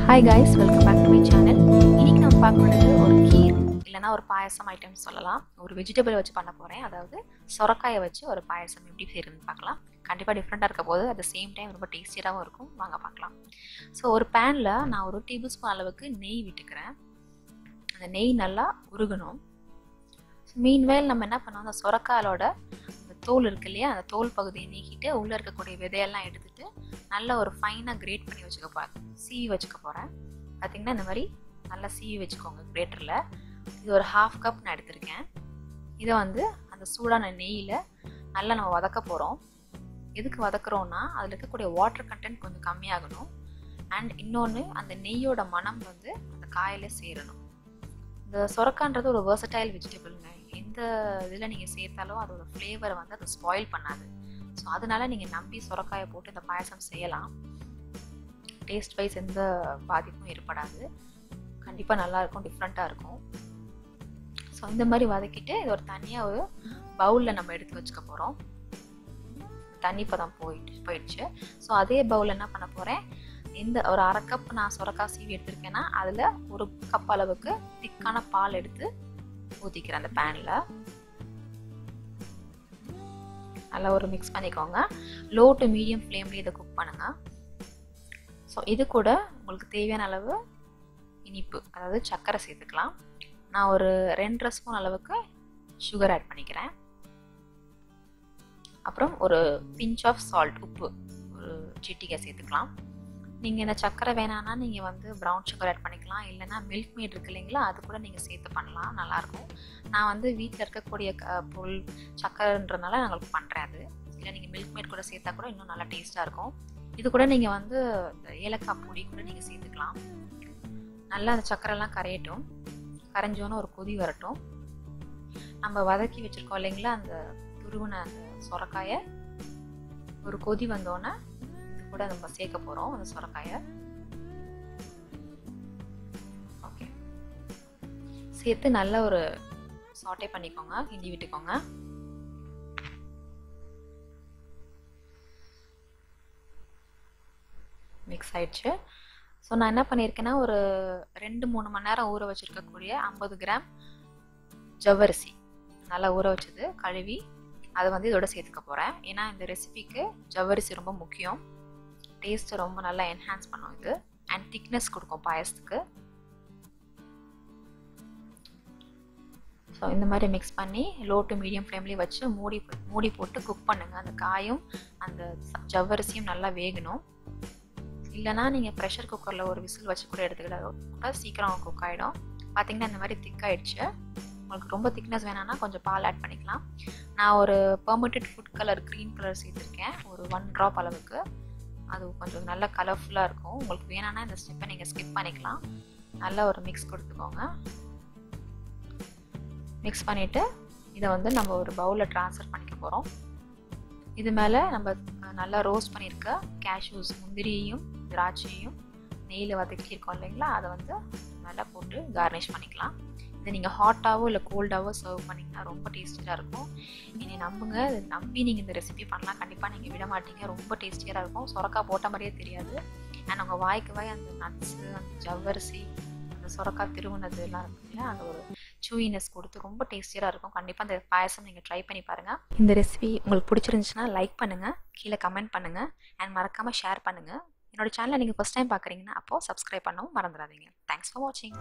Hi guys, welcome back to my channel. இன்னைக்கு நம்ம பார்க்க போறது ஒரு கீர் இல்லனா ஒரு பாயாசம் ஐட்டம்ஸ் சொல்லலாம். ஒரு வெஜிடபிள் வச்சு பண்ண போறேன். அதாவது சொரக்காயை வச்சு ஒரு பாயாசம் எப்படி செய்யறதுன்னு பார்க்கலாம். கண்டிப்பா டிஃபரண்டா இருக்க போது at the same time ரொம்ப டேஸ்டியாவும் இருக்கும். வாங்க பார்க்கலாம். சோ ஒரு panல நான் ஒரு டேபிள்ஸ்பூன் அளவுக்கு நெய் விட்டுக்கிறேன். அந்த நெய் நல்லா உருகணும். மீன்வேல் நம்ம என்ன பண்ணோம், அந்த சொரக்காயோட தோல் இருக்கு இல்லையா, அந்த தோல் பகுதியை நீக்கிட்டு உள்ள இருக்கக்கூடிய விதையெல்லாம் எடுத்துட்டு நல்லா ஒரு ஃபைனா கிரேட் பண்ணி வச்சுக்க போறேன். சீவி வச்சுக்க போறேன். பாத்தீங்கன்னா இந்த மாதிரி நல்லா சீவி வச்சுக்கோங்க கிரேட்டர்ல. இது ஒரு 1/2 கப் நான் எடுத்திருக்கேன். இதை வந்து அந்த சூடான நெய்யில நல்லா நம்ம வதக்க போறோம். எதுக்கு வதக்குறோம்னா அதுல இருக்கக்கூடிய வாட்டர் கண்டென்ட் கொஞ்சம் கம்மியாகணும். அண்ட் இன்னொன்று அந்த நெய்யோட மனம் வந்து அந்த காயில சேரணும். இந்த சொரக்கான்றது ஒரு வெர்சடைல் வெஜிடபிள்ங்க. எந்த இதில் நீங்கள் சேர்த்தாலும் அதோட ஃப்ளேவரை வந்து அதை ஸ்பாயில் பண்ணாது. ஸோ அதனால நீங்கள் நம்பி சொரக்காயை போட்டு இந்த பாயசம் செய்யலாம். டேஸ்ட் வைஸ் எந்த பாதிப்பும் ஏற்படாது. கண்டிப்பாக நல்லாயிருக்கும், டிஃப்ரெண்ட்டாக இருக்கும். ஸோ இந்த மாதிரி வதக்கிட்டு இது ஒரு தனியாக ஒரு பவுலில் நம்ம எடுத்து வச்சுக்க போகிறோம். தண்ணி பதம் போயிடுச்சு. ஸோ அதே பவுலில் என்ன பண்ண போகிறேன், இந்த ஒரு 1/2 கப் நான் சொரக்காய் சீவி எடுத்திருக்கேன்னா அதில் 1 கப் அளவுக்கு திக்கான பால் எடுத்து ஊற்றிக்கிறேன் அந்த பேனில். நல்லா ஒரு மிக்ஸ் பண்ணிக்கோங்க. லோ டு மீடியம் ஃப்ளேம்லேயே இதை குக் பண்ணுங்க. ஸோ இது கூட உங்களுக்கு தேவையான அளவு இனிப்பு, அதாவது சர்க்கரை சேர்த்துக்கலாம். நான் ஒரு 2.5 ஸ்பூன் அளவுக்கு சுகர் ஆட் பண்ணிக்கிறேன். அப்புறம் ஒரு பிஞ்ச் ஆஃப் சால்ட், உப்பு ஒரு சிட்டிகை சேர்த்துக்கலாம். நீங்கள் இந்த சர்க்கரை வேணான்னா நீங்கள் வந்து ப்ரௌன் சுகர் ஆட் பண்ணிக்கலாம். இல்லைனா மில்க் மேட் இருக்கு இல்லைங்களா, அது கூட நீங்கள் சேர்த்து பண்ணலாம், நல்லாயிருக்கும். நான் வந்து வீட்டில் இருக்கக்கூடிய பொருள் சர்க்கரைன்றதுனால நான் உங்களுக்கு பண்ணுறேன். அது இல்லை நீங்கள் மில்க் மேட் கூட சேர்த்தா கூட இன்னும் நல்லா டேஸ்ட்டாக இருக்கும். இது கூட நீங்கள் வந்து இந்த ஏலக்காய் பொடி கூட நீங்கள் சேர்த்துக்கலாம். நல்லா அந்த சர்க்கரைலாம் கரையட்டும். கரைஞ்சோன்னு ஒரு கொதி வரட்டும். நம்ம வதக்கி வச்சுருக்கோம் இல்லைங்களா அந்த துருவின அந்த சொரக்காயை, ஒரு கொதி வந்தோன்னே கூட நம்ம சேர்க்க போறோம் அந்த சொரக்காயை. ஓகே, சேர்த்து நல்ல ஒரு சாட்டே பண்ணிக்கோங்க, கிண்டி விட்டுக்கோங்க. மிக்ஸ் ஆயிடுச்சு. ஸோ நான் என்ன பண்ணியிருக்கேன்னா ஒரு 2-3 மணி நேரம் ஊற வச்சிருக்கக்கூடிய 50 கிராம் ஜவ்வரிசி நல்லா ஊற வச்சது கழுவி அதை வந்து இதோட சேர்த்துக்க போறேன். ஏன்னா இந்த ரெசிபிக்கு ஜவ்வரிசி ரொம்ப முக்கியம். டேஸ்ட் ரொம்ப நல்லா என்ஹான்ஸ் பண்ணும் இது. அண்ட் திக்னஸ் கொடுக்கும் பாயசத்துக்கு. ஸோ இந்த மாதிரி மிக்ஸ் பண்ணி லோ டு மீடியம் ஃப்ளேம்லேயே வச்சு மூடி போட்டு குக் பண்ணுங்க. அந்த காயும் அந்த ஜவ்வரிசியும் நல்லா வேகணும். இல்லைனா நீங்கள் ப்ரெஷர் குக்கரில் ஒரு விசில் வச்சு கூட எடுத்துக்கிட்டா கூட சீக்கிரம் குக் ஆகிடும். பார்த்தீங்கன்னா இந்த மாதிரி திக்காயிடுச்சு. உங்களுக்கு ரொம்ப திக்னஸ் வேணான்னா கொஞ்சம் பால் ஆட் பண்ணிக்கலாம். நான் ஒரு permitted food colour green colour சேர்த்துருக்கேன், ஒரு 1 ட்ராப் அளவுக்கு. அது கொஞ்சம் நல்லா கலர்ஃபுல்லாக இருக்கும். உங்களுக்கு வேணான்னா இந்த ஸ்டெப்பை நீங்கள் ஸ்கிப் பண்ணிக்கலாம். நல்லா ஒரு மிக்ஸ் கொடுத்துக்கோங்க. மிக்ஸ் பண்ணிவிட்டு இதை வந்து நம்ம ஒரு பவுலில் ட்ரான்ஸ்ஃபர் பண்ணிக்க போகிறோம். இது மேலே நம்ம நல்லா ரோஸ்ட் பண்ணியிருக்க கேஷ்யூஸ், முந்திரியையும் திராட்சையும் நெய்யில் வதக்கியிருக்கோம் இல்லைங்களா, அதை வந்து நல்லா போட்டு கார்னிஷ் பண்ணிக்கலாம். இதை நீங்கள் ஹாட்டாவோ இல்லை கோல்டாவோ சர்வ் பண்ணிங்கன்னா ரொம்ப டேஸ்டியாக இருக்கும். என்னை நம்புங்க, இதை நம்பி நீங்கள் இந்த ரெசிபி பண்ணலாம். கண்டிப்பாக நீங்கள் விட மாட்டீங்க. ரொம்ப டேஸ்டியாக இருக்கும். சொரக்காய் போட்ட மாதிரியே தெரியாது. அண்ட் உங்கள் வாய்க்கு வாய் அந்த நட்ஸு, அந்த ஜவ்வரிசி, அந்த சொரக்காய் திருவுனது எல்லாம் இருக்கு இல்லையா, அந்த ஒரு சூயினஸ் கொடுத்து ரொம்ப டேஸ்டியாக இருக்கும். கண்டிப்பாக அந்த பாயசம் நீங்கள் ட்ரை பண்ணி பாருங்கள். இந்த ரெசிபி உங்களுக்கு பிடிச்சிருந்துச்சுன்னா லைக் பண்ணுங்கள், கீழே கமெண்ட் பண்ணுங்கள், அண்ட் மறக்காமல் ஷேர் பண்ணுங்கள். என்னோட சேனலை நீங்கள் ஃபர்ஸ்ட் டைம் பார்க்குறீங்கன்னா அப்போது சப்ஸ்கிரைப் பண்ணவும் மறந்துடாதீங்க. தேங்க்ஸ் ஃபார் வாட்சிங்.